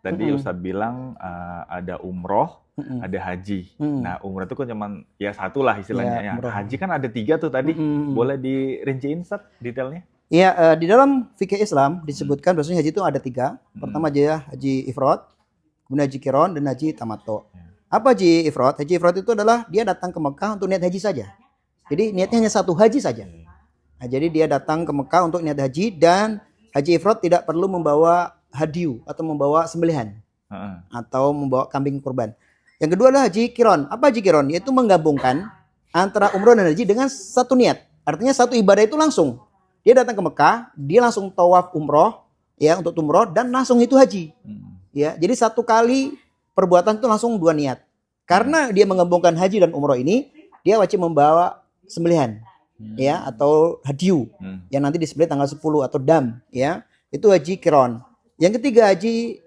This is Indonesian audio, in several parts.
tadi Ustadz bilang ada umroh, ada haji. Nah, umroh itu kan cuman ya satu lah istilahnya. Ya, haji kan ada 3 tuh tadi. Boleh dirinciin Ustadz detailnya? Iya, di dalam fikih Islam disebutkan bahwasanya haji itu ada 3. Pertama aja haji ifrad, kemudian haji qiron, dan haji tamattu. Apa haji ifrad? Haji ifrad itu adalah dia datang ke Mekah untuk niat haji saja. Jadi niatnya hanya satu haji saja. Nah, jadi dia datang ke Mekah untuk niat haji, dan haji ifrad tidak perlu membawa hadiu atau membawa sembelihan atau membawa kambing kurban. Yang kedua adalah haji qiron. Apa haji qiron? Yaitu menggabungkan antara umroh dan haji dengan satu niat. Artinya satu ibadah itu langsung. Dia datang ke Mekah, dia langsung tawaf umroh, ya, untuk umroh, dan langsung itu haji. Ya, jadi satu kali perbuatan itu langsung 2 niat. Karena dia menggabungkan haji dan umroh ini, dia wajib membawa sembelihan, ya, atau hadiu, yang nanti disembelih tanggal 10 atau dam, ya. Itu haji qiron. Yang ketiga haji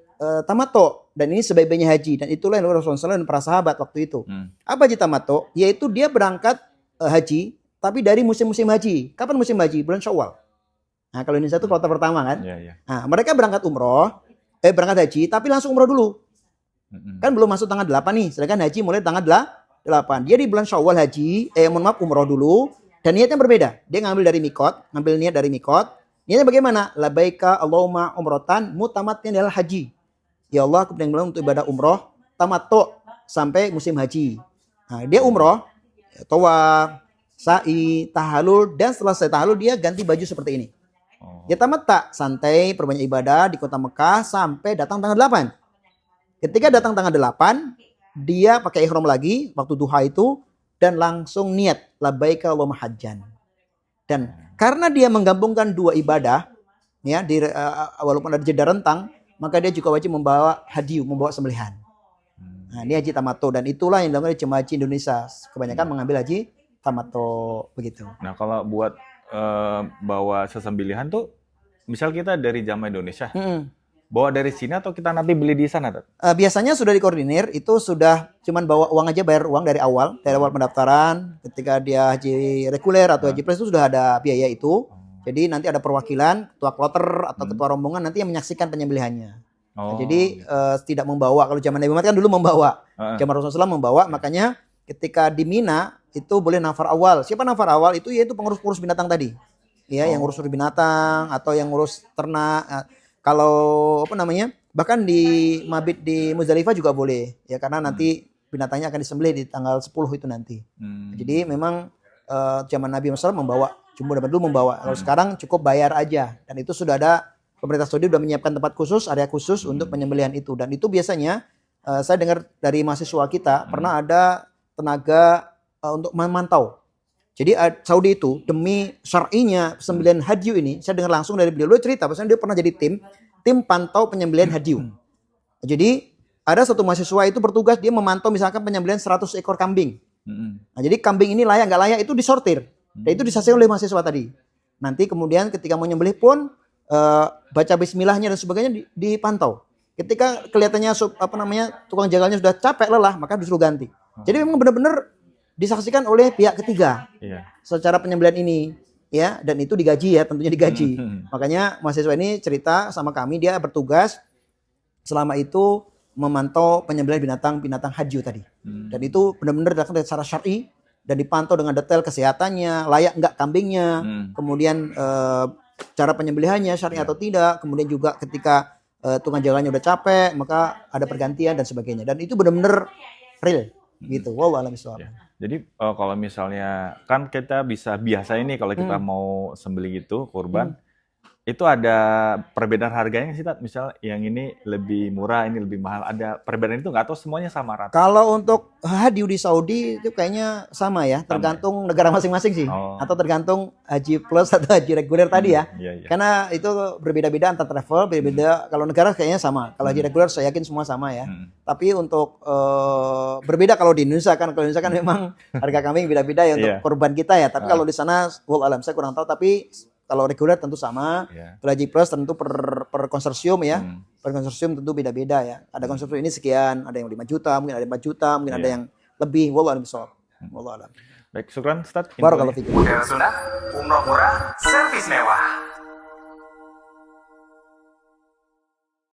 tamattu, dan ini sebaik-baiknya haji, dan itulah yang Rasulullah SAW dan para sahabat waktu itu. Apa haji tamattu? Yaitu dia berangkat haji, tapi dari musim-musim haji. Kapan musim haji? Bulan Syawal. Nah, kalau Indonesia itu kloter pertama kan. Nah, mereka berangkat berangkat haji, tapi langsung umroh dulu. Kan belum masuk tanggal 8 nih. Sedangkan haji mulai tanggal 8. Dia di bulan Syawal haji, umroh dulu. Dan niatnya berbeda. Dia ngambil niat dari mikot. Niatnya bagaimana? Labbaika Allahumma umrotan mutamattian adalah haji. Ya Allah, aku berniat untuk ibadah umroh tamattu sampai musim haji. Nah, dia umroh, tawaf, sa'i, tahalul, dan setelah selesai tahalul dia ganti baju seperti ini. Dia tamatta, santai, perbanyak ibadah di kota Mekah sampai datang tanggal 8. Ketika datang tanggal 8, dia pakai ihram lagi waktu duha itu dan langsung niat labbaika Allahumma hajjan. Dan karena dia menggabungkan 2 ibadah, ya, walaupun ada jeda rentang, maka dia juga wajib membawa hadiu, membawa sembelihan. Nah, ini haji tamattu, dan itulah yang dilakukan oleh jemaah haji Indonesia. Kebanyakan mengambil haji tamattu begitu. Nah, kalau buat bawa sesembelihan tuh, misal kita dari jamaah Indonesia, bawa dari sini atau kita nanti beli di sana? Biasanya sudah dikoordinir, itu sudah cuman bawa uang aja, bayar uang dari awal pendaftaran. Ketika dia haji reguler atau haji plus itu sudah ada biaya itu. Jadi nanti ada perwakilan, ketua kloter atau ketua rombongan nanti yang menyaksikan penyembelihannya. Nah, jadi tidak membawa. Kalau zaman Nabi Muhammad kan dulu membawa, zaman Rasulullah membawa. Makanya ketika di Mina itu boleh nafar awal. Siapa nafar awal? Itu yaitu pengurus binatang tadi. Ya, yang ngurus binatang atau yang ngurus ternak. Kalau bahkan di mabit di Muzdalifah juga boleh, ya, karena nanti binatangnya akan disembelih di tanggal 10 itu nanti. Jadi memang zaman Nabi Muhammad membawa, jumhur dulu membawa. Kalau sekarang cukup bayar aja, dan itu sudah ada, pemerintah Saudi sudah menyiapkan tempat khusus, area khusus untuk penyembelihan itu. Dan itu biasanya saya dengar dari mahasiswa kita pernah ada tenaga untuk memantau. Jadi Saudi itu demi syar'inya sembelihan hadiu ini, saya dengar langsung dari beliau cerita, bahwasanya dia pernah jadi tim pantau penyembelihan hadiu. Jadi ada satu mahasiswa itu bertugas, dia memantau misalkan penyembelihan 100 ekor kambing. Nah, jadi kambing ini layak nggak layak itu disortir, dan itu disaksikan oleh mahasiswa tadi. Nanti kemudian ketika mau nyembelih pun baca bismillahnya dan sebagainya dipantau. Ketika kelihatannya tukang jagalnya sudah capek lelah, maka disuruh ganti. Jadi memang benar-benar disaksikan oleh pihak ketiga secara penyembelihan ini, ya, dan itu digaji, ya, tentunya digaji. Makanya mahasiswa ini cerita sama kami, dia bertugas selama itu memantau penyembelihan binatang haji tadi. Dan itu benar-benar dilakukan secara syar'i dan dipantau dengan detail kesehatannya, layak enggak kambingnya, kemudian cara penyembelihannya syar'i atau tidak, kemudian juga ketika tukang jagalnya udah capek, maka ada pergantian dan sebagainya. Dan itu benar-benar real gitu. Wallahu a'lam bishawab. Jadi kalau misalnya kan kita biasa ini kalau kita mau sembelih gitu kurban, itu ada perbedaan harganya sih, Tat? Misal yang ini lebih murah, ini lebih mahal. Ada perbedaan itu nggak, atau semuanya sama rata? Kalau untuk hadiu di Saudi itu kayaknya sama ya, tergantung negara masing-masing sih. Atau tergantung haji plus atau haji reguler tadi ya. Karena itu berbeda-beda antar travel, berbeda. Kalau negara kayaknya sama. Kalau haji reguler saya yakin semua sama ya. Tapi untuk berbeda kalau di Indonesia kan. Kalau di Indonesia kan memang harga kambing beda-beda ya untuk kurban kita ya. Tapi kalau di sana, wallahu alam, saya kurang tahu. Tapi kalau reguler tentu sama, kalau haji plus tentu per konsorsium ya. Per konsorsium tentu beda-beda ya. Ada konsorsium ini sekian, ada yang 5 juta, mungkin ada 4 juta, mungkin ada yang lebih. Wallahu a'lam bishawab. Wallahu a'lam. Baik, syukran Ustaz. Barakallahu fikum. Hotel Sunnah, umroh murah, servis mewah.